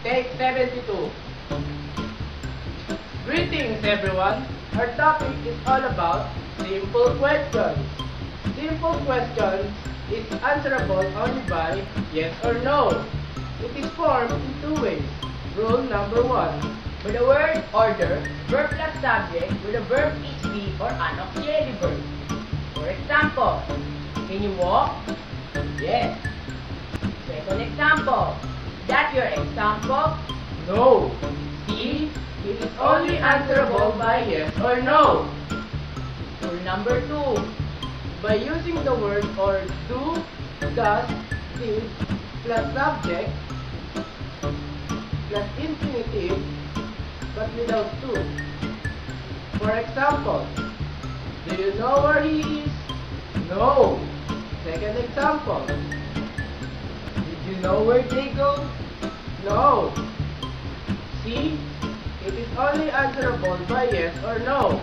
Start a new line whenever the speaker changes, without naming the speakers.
Take 72. Greetings everyone. Our topic is all about simple questions. Simple questions is answerable only by yes or no. It is formed in two ways. Rule number 1.
With the word order, verb plus subject with the verb is be or an auxiliary verb. For example, can you walk? Yes. Second example, that your example?
No. See? It is only answerable by yes or no.
Rule number 2.
By using the word or do, does, did, plus subject, plus infinitive, but without to. For example, do you know where he is? No. Second example, did you know where they go? No. See? It is only answerable by yes or no.